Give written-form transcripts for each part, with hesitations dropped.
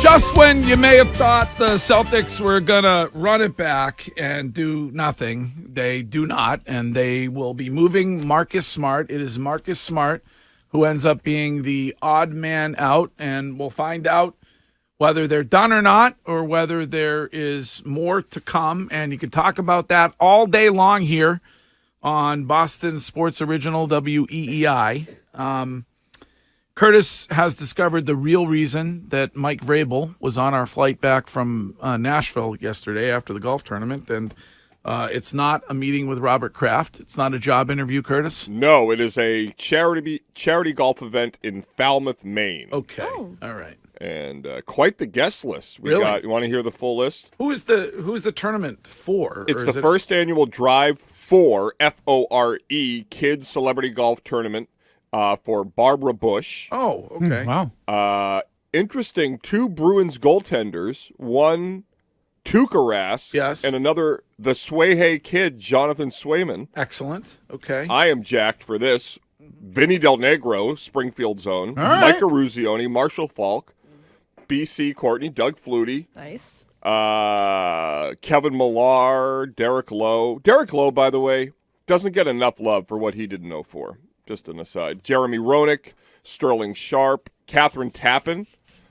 Just when you may have thought the Celtics were going to run it back and do nothing, they do not, and they will be moving Marcus Smart. It is Marcus Smart who ends up being the odd man out, and we'll find out whether they're done or not, or whether there is more to come, and you can talk about that all day long here on Boston Sports Original WEEI. Curtis has discovered the real reason that Mike Vrabel was on our flight back from Nashville yesterday after the golf tournament, and it's not a meeting with Robert Kraft. It's not a job interview, Curtis? No, it is a charity golf event in Falmouth, Maine. Okay, all right. And quite the guest list. Really? You want to hear the full list? Who's the tournament for? It's the first annual Drive 4, F-O-R-E, Kids Celebrity Golf Tournament. For Barbara Bush. Oh, okay. Wow. Interesting, 2 Bruins goaltenders, one Tuukka Yes. and another the Swayhay kid, Jonathan Swayman. Excellent. Okay. I am jacked for this. Vinny Del Negro, Springfield Zone. All right. Micah Ruzioni, Marshall Falk, BC Courtney, Doug Flutie. Nice. Kevin Millar, Derek Lowe. Derek Lowe, by the way, doesn't get enough love for what he did in 04. Just an aside. Jeremy Roenick, Sterling Sharp, Catherine Tappan,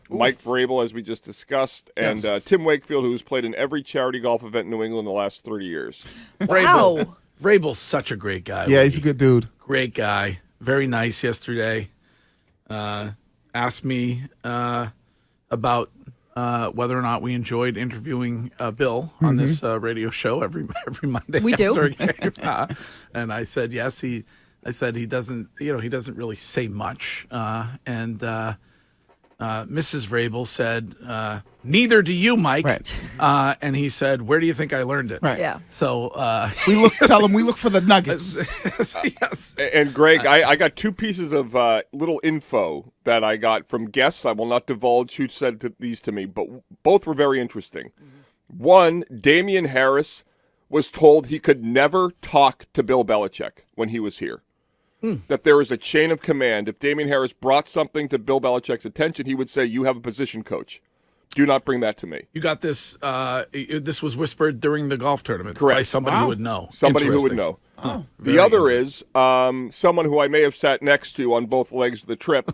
Mike Vrabel, as we just discussed, and Tim Wakefield, who's played in every charity golf event in New England in the last 30 years. Wow. Vrabel's such a great guy. Yeah, he's a good dude. Great guy. Very nice yesterday. Asked me about whether or not we enjoyed interviewing Bill on this radio show every Monday. We do. And I said yes. I said he doesn't really say much. And Mrs. Vrabel said, neither do you, Mike. Right. And he said, where do you think I learned it? Right. Yeah. So Tell him we look for the nuggets. yes. And Greg, I got 2 pieces of little info that I got from guests. I will not divulge who said these to me, but both were very interesting. One, Damian Harris was told he could never talk to Bill Belichick when he was here. That there is a chain of command. If Damian Harris brought something to Bill Belichick's attention, he would say, you have a position coach. Do not bring that to me. You got this. This was whispered during the golf tournament. Correct. By somebody who would know. Somebody who would know. The other is someone who I may have sat next to on both legs of the trip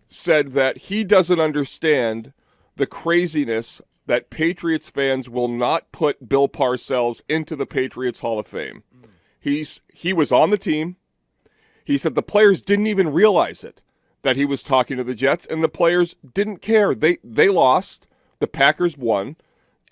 said that he doesn't understand the craziness that Patriots fans will not put Bill Parcells into the Patriots Hall of Fame. He was on the team. He said the players didn't even realize it, that he was talking to the Jets, and the players didn't care. They lost, the Packers won,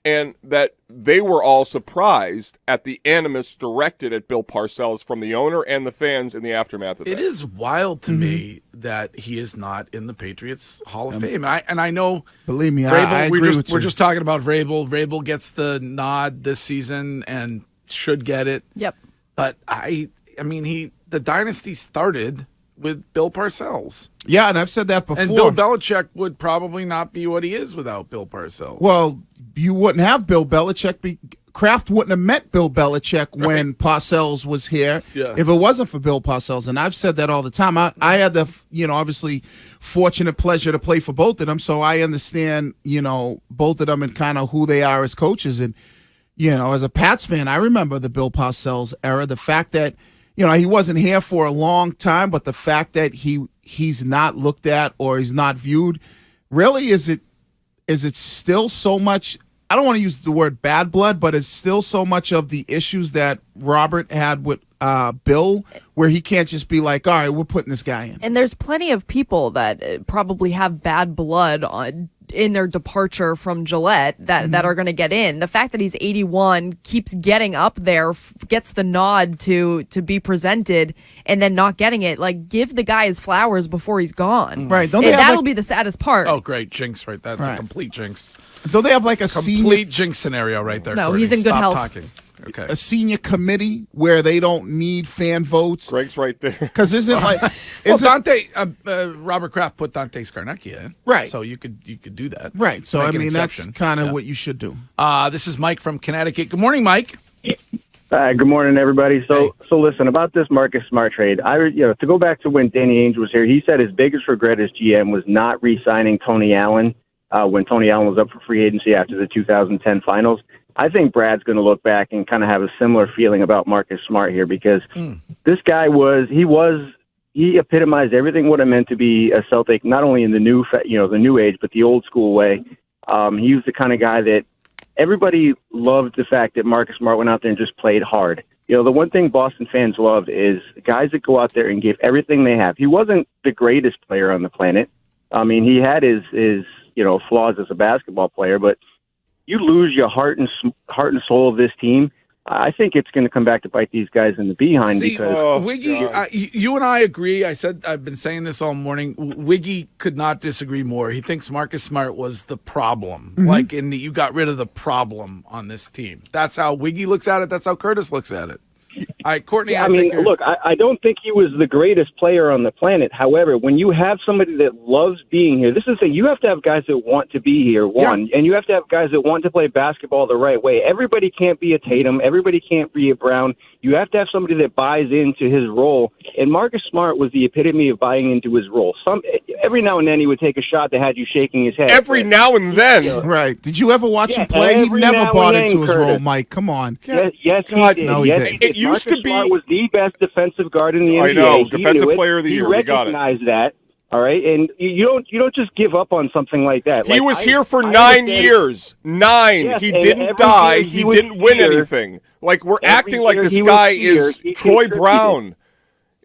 and that they were all surprised at the animus directed at Bill Parcells from the owner and the fans in the aftermath of that. It is wild to me that he is not in the Patriots Hall of Fame. And I know, Believe me, Vrabel, I agree with you. we're just talking about Vrabel. Vrabel gets the nod this season and should get it. Yep. But the dynasty started with Bill Parcells. Yeah, and I've said that before. And Bill Belichick would probably not be what he is without Bill Parcells. Well, you wouldn't have Bill Belichick. Kraft wouldn't have met Bill Belichick when Parcells was here if it wasn't for Bill Parcells. And I've said that all the time. I had the, obviously fortunate pleasure to play for both of them, so I understand, both of them and kind of who they are as coaches. And, as a Pats fan, I remember the Bill Parcells era. The fact that, he wasn't here for a long time, but the fact that he's not looked at or he's not viewed, really, is it still so much? I don't want to use the word bad blood, but it's still so much of the issues that Robert had with Bill, where he can't just be like, all right, we're putting this guy in. And there's plenty of people that probably have bad blood in their departure from Gillette that are going to get in. The fact that he's 81, keeps getting up there, gets the nod to be presented, and then not getting it. Like, give the guy his flowers before he's gone. Right. That'll be the saddest part. Oh, great. Jinx, right? That's a complete jinx. Don't they have like a complete jinx scenario right there? No, Courtney. he's in good Stop health. Talking. Okay. A senior committee where they don't need fan votes? Greg's right there. Because isn't like Robert Kraft put Dante Scarnecchia in, right? So you could do that, right? So Make that's kind of what you should do. This is Mike from Connecticut. Good morning, Mike. Good morning, everybody. So listen, about this Marcus Smart trade, to go back to when Danny Ainge was here, he said his biggest regret as GM was not re-signing Tony Allen. when Tony Allen was up for free agency after the 2010 finals. I think Brad's going to look back and kind of have a similar feeling about Marcus Smart here, because this guy he epitomized everything what it meant to be a Celtic, not only in the new age, but the old school way. He was the kind of guy that everybody loved, the fact that Marcus Smart went out there and just played hard. The one thing Boston fans love is guys that go out there and give everything they have. He wasn't the greatest player on the planet. I mean, he had his flaws as a basketball player, but you lose your heart and soul of this team, I think it's going to come back to bite these guys in the behind. Because Wiggy, you and I agree. I've been saying this all morning. Wiggy could not disagree more. He thinks Marcus Smart was the problem. You got rid of the problem on this team. That's how Wiggy looks at it. That's how Curtis looks at it. Courtney. Look, I don't think he was the greatest player on the planet. However, when you have somebody that loves being here, this is the thing. You have to have guys that want to be here, and you have to have guys that want to play basketball the right way. Everybody can't be a Tatum. Everybody can't be a Brown. You have to have somebody that buys into his role. And Marcus Smart was the epitome of buying into his role. Every now and then he would take a shot that had you shaking his head. Every now and then. Right. Did you ever watch him play? He never bought into his role, Mike. Come on. Yes, he did. No, he didn't. It used to be. Smart was the best defensive guard in the NBA. I know, defensive player of the year. We got it. He recognized that. All right, and you don't just give up on something like that. He was here for 9 years. 9. Yes, he didn't die. He didn't win anything. Like, we're acting like this guy is Troy Brown.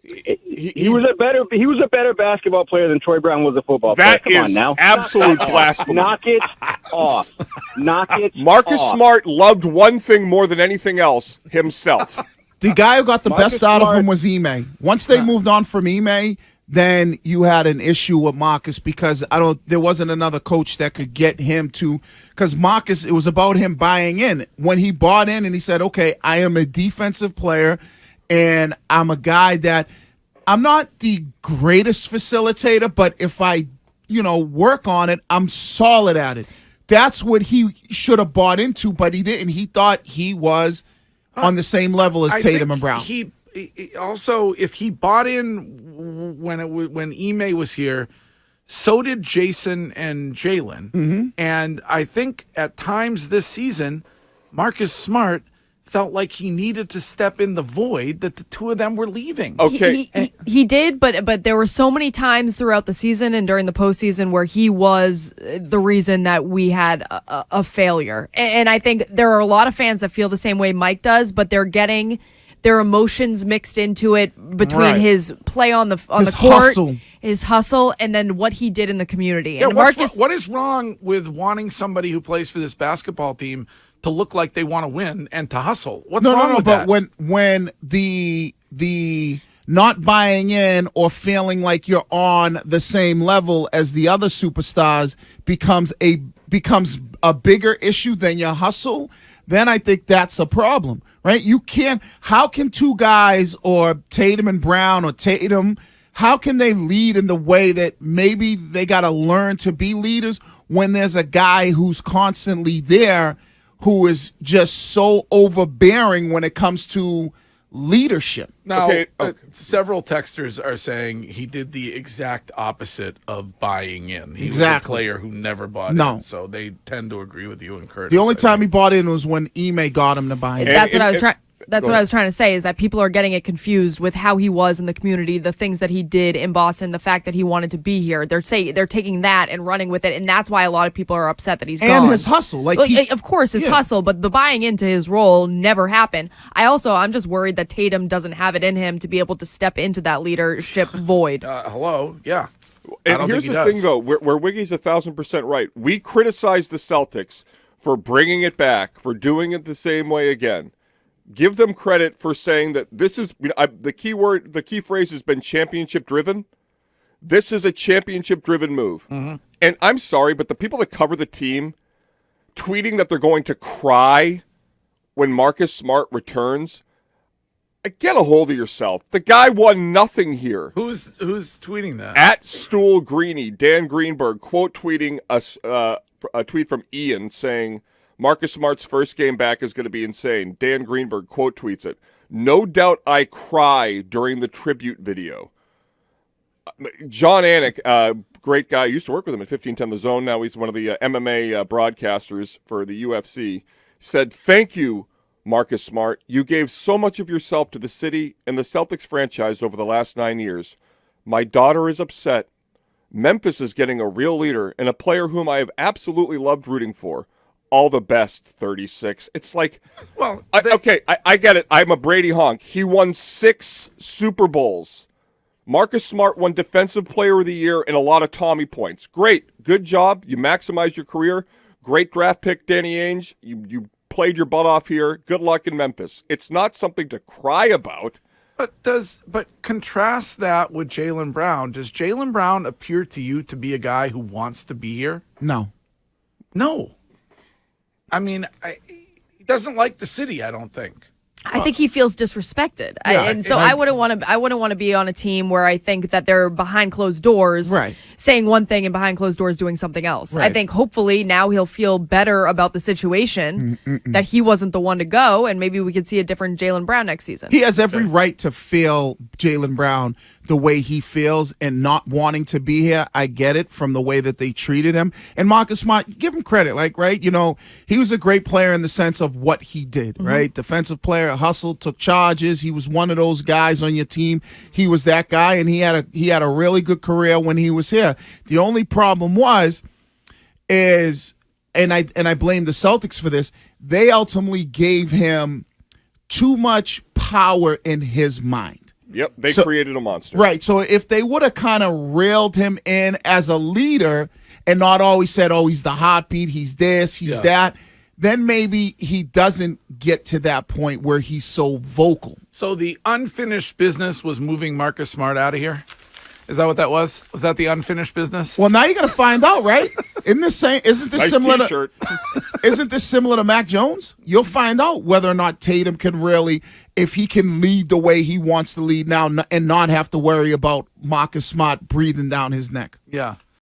He was a better basketball player than Troy Brown was a football player. That is absolute blasphemy. Knock it off. Knock it Marcus off. Smart loved one thing more than anything else: himself. The guy who got the Marcus best out of Smart. him was Ime. Once they moved on from Ime, then you had an issue with Marcus, because there wasn't another coach that could get him to, because Marcus, it was about him buying in. When he bought in and he said, okay, I am a defensive player and I'm a guy that I'm not the greatest facilitator, but if I, work on it, I'm solid at it. That's what he should have bought into, but he didn't. He thought he was on the same level as Tatum and Brown. He also, if he bought in when Ime was here, so did Jason and Jalen. And I think at times this season, Marcus Smart felt like he needed to step in the void that the two of them were leaving. Okay. He did, but there were so many times throughout the season and during the postseason where he was the reason that we had a failure. And I think there are a lot of fans that feel the same way Mike does, but they're getting their emotions mixed into it between his play on the court, hustle. his hustle, and then what he did in the community. Yeah, and Marcus, what is wrong with wanting somebody who plays for this basketball team to look like they want to win and to hustle? What's wrong with that? But when the not buying in or feeling like you're on the same level as the other superstars becomes a bigger issue than your hustle, then I think that's a problem, right? How can two guys, or Tatum and Brown, or Tatum, how can they lead in the way that maybe they got to learn to be leaders when there's a guy who's constantly there who is just so overbearing when it comes to leadership? Now, several texters are saying he did the exact opposite of buying in. He was a player who never bought in, so they tend to agree with you and Curtis. The only time he bought in was when Ime got him to buy in. That's what I was trying. That's what I was trying to say, is that people are getting it confused with how he was in the community, the things that he did in Boston, the fact that he wanted to be here. They're taking that and running with it, and that's why a lot of people are upset that he's gone. And his hustle. Of course, his hustle, but the buying into his role never happened. I'm just worried that Tatum doesn't have it in him to be able to step into that leadership void. Yeah. And here's the thing, though, where Wiggy's 1,000% right. We criticize the Celtics for bringing it back, for doing it the same way again. Give them credit for saying that this is the key phrase has been championship driven. This is a championship driven move. And I'm sorry, but the people that cover the team tweeting that they're going to cry when Marcus Smart returns, get a hold of yourself. The guy won nothing here. Who's tweeting that? At Stool Greeny, Dan Greenberg, quote tweeting a tweet from Ian saying, Marcus Smart's first game back is going to be insane. Dan Greenberg quote tweets it. No doubt I cry during the tribute video. John Anik great guy. I used to work with him at 1510 The Zone. Now he's one of the MMA broadcasters for the UFC. Said, "Thank you, Marcus Smart. You gave so much of yourself to the city and the Celtics franchise over the last 9 years. My daughter is upset. Memphis is getting a real leader and a player whom I have absolutely loved rooting for. All the best, 36. It's like, Well, I get it. I'm a Brady honk. He won 6 Super Bowls. Marcus Smart won Defensive Player of the Year and a lot of Tommy points. Great. Good job. You maximized your career. Great draft pick, Danny Ainge. You played your butt off here. Good luck in Memphis. It's not something to cry about. But contrast that with Jaylen Brown. Does Jaylen Brown appear to you to be a guy who wants to be here? No. No. I mean, he doesn't like the city, I don't think. I think he feels disrespected, I wouldn't want to be on a team where I think that they're behind closed doors, right, saying one thing and behind closed doors doing something else. Right. I think hopefully now he'll feel better about the situation, that he wasn't the one to go, and maybe we could see a different Jaylen Brown next season. He has every right to feel Jaylen Brown the way he feels and not wanting to be here. I get it from the way that they treated him. And Marcus Smart, give him credit, right? He was a great player in the sense of what he did, right? Defensive player, hustled, took charges. He was one of those guys on your team. He was that guy, and he had a really good career when he was here. The only problem is, and I blame the Celtics for this, they ultimately gave him too much power in his mind. Yep, they created a monster. Right, so if they would have kind of reeled him in as a leader and not always said, oh, he's the heartbeat, he's this, he's that, then maybe he doesn't get to that point where he's so vocal. So the unfinished business was moving Marcus Smart out of here? Is that what that was? Was that the unfinished business? Well, now you're going to find out, right? Isn't this Nice similar t-shirt. Isn't this similar to Mac Jones? You'll find out whether or not Tatum can really, if he can lead the way he wants to lead now and not have to worry about Marcus Smart breathing down his neck. Yeah.